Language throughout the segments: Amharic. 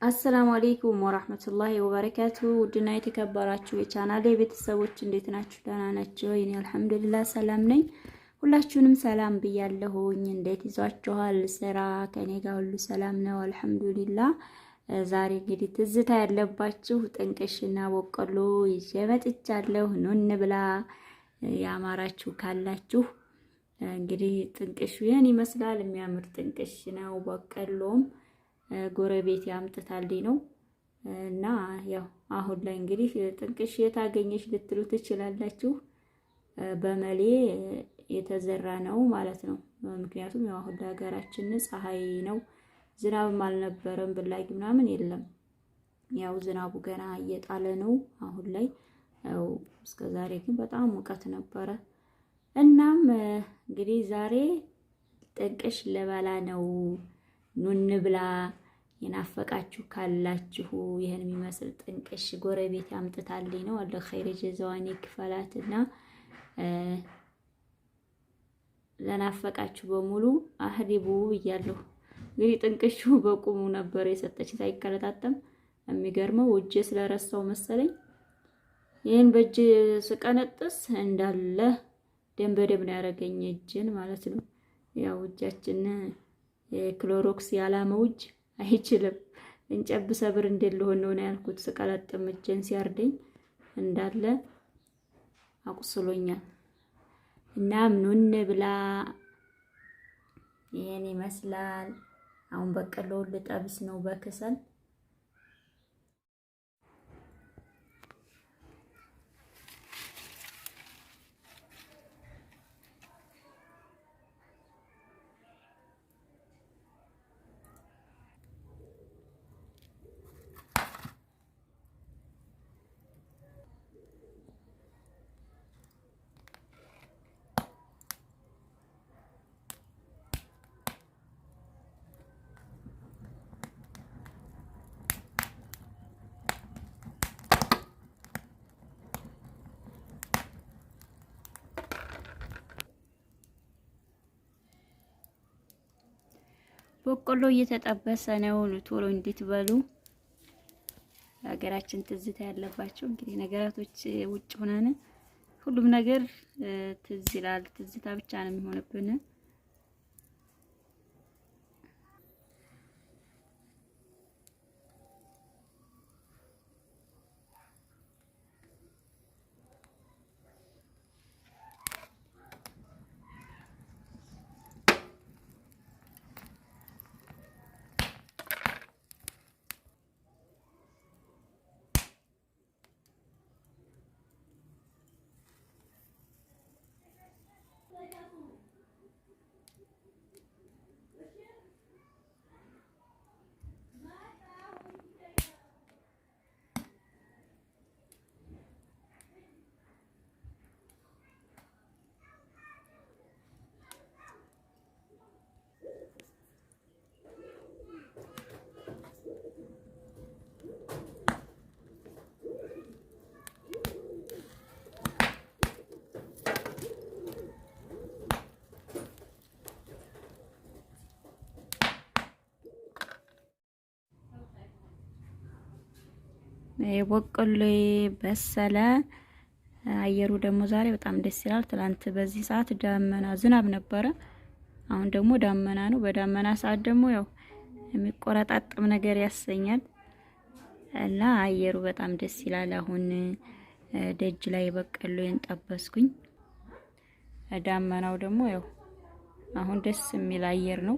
አሰላሙ አለይኩም ወራህመቱላሂ ወበረካቱ። ውድና የተከበራችሁ የቻናሌ ቤተሰቦች እንዴት ናችሁ? ደህና ናችሁ? እኔ አልሐምዱሊላህ ሰላም ነኝ። ሁላችሁንም ሰላም ብያለሁኝ። እንዴት ይዟችኋል? ስራ ከኔ ጋር ሁሉ ሰላም ነው አልሐምዱሊላህ። ዛሬ እንግዲህ ትዝታ ያለባችሁ ጥንቅሽና በቆሎ ይዤ መጥቻለሁ። ኑ እንብላ። ያማራችሁ ካላችሁ እንግዲህ ጥንቅሹ ይሄን ይመስላል። የሚያምር ጥንቅሽ ነው። በቆሎም ጎረቤት ያምጥታልኝ ነው እና ያው አሁን ላይ እንግዲህ ጥንቅሽ የታገኘሽ ልትሉ ትችላላችሁ። በመሌ የተዘራ ነው ማለት ነው። ምክንያቱም ያው አሁን ለሀገራችን ፀሐይ ነው፣ ዝናብም አልነበረም፣ ብላጊ ምናምን የለም። ያው ዝናቡ ገና እየጣለ ነው አሁን ላይ። ያው እስከዛሬ ግን በጣም ሙቀት ነበረ። እናም እንግዲህ ዛሬ ጥንቅሽ ልበላ ነው። ኑ እንብላ። የናፈቃችሁ ካላችሁ ይሄን የሚመስል ጥንቅሽ ጎረቤት ያምጥታልኝ ነው። አለ ኸይር ጀዛዋን ይክፈላትና ለናፈቃችሁ በሙሉ አህዲቡ ብያለሁ። እንግዲህ ጥንቅሹ በቁሙ ነበር የሰጠች ሳይከለታተም። የሚገርመው እጄ ስለረሳው መሰለኝ ይሄን በእጅ ስቀነጥስ እንዳለ ደም በደም ነው ያደረገኝ እጄን ማለት ነው። ያው እጃችን ክሎሮክስ ያላመው እጅ አይችልም። እንጨብ ሰብር እንደልሆን ነው ያልኩት። ስቀለጥም እጄን ሲያርደኝ እንዳለ አቁስሎኛል። እና ኑ እንብላ። ይሄን ይመስላል። አሁን በቆሎ ልጠብስ ነው በከሰል። በቆሎ እየተጠበሰ ነው። ቶሎ እንድትበሉ። ሀገራችን ትዝታ ያለባቸው እንግዲህ ነገራቶች ውጭ ሆነን ሁሉም ነገር ትዝ ይላል። ትዝታ ብቻ ነው የሚሆንብን። የበቆሎ በሰለ። አየሩ ደግሞ ዛሬ በጣም ደስ ይላል። ትላንት በዚህ ሰዓት ዳመና ዝናብ ነበረ። አሁን ደግሞ ዳመና ነው። በዳመና ሰዓት ደግሞ ያው የሚቆረጣጠም ነገር ያሰኛል እና አየሩ በጣም ደስ ይላል። አሁን ደጅ ላይ በቆሎዬን ጠበስኩኝ። ዳመናው ደግሞ ያው አሁን ደስ የሚል አየር ነው።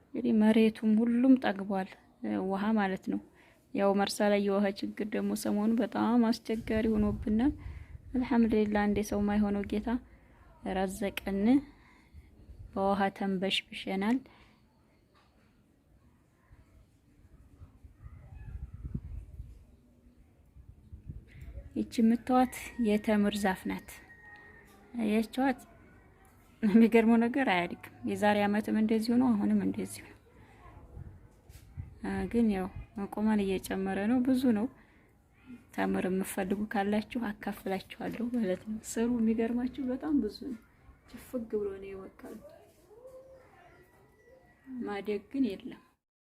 እንግዲህ መሬቱም ሁሉም ጠግቧል፣ ውሃ ማለት ነው። ያው መርሳ ላይ የውሃ ችግር ደግሞ ሰሞኑ በጣም አስቸጋሪ ሆኖብናል። አልሐምዱሊላህ እንደ ሰው ማይሆነው ጌታ ረዘቀን፣ በውሃ ተንበሽብሸናል። ይቺ የምታዋት የተምር ዛፍ ናት። አያችኋት? የሚገርመው ነገር አያድግም። የዛሬ አመትም እንደዚሁ ነው፣ አሁንም እንደዚሁ ነው። ግን ያው ቁመን እየጨመረ ነው። ብዙ ነው ተምር የምትፈልጉ ካላችሁ አካፍላችኋለሁ ማለት ነው። ስሩ። የሚገርማችሁ በጣም ብዙ ነው። ችፍግ ብሎ ነው የወቃሉ። ማደግ ግን የለም።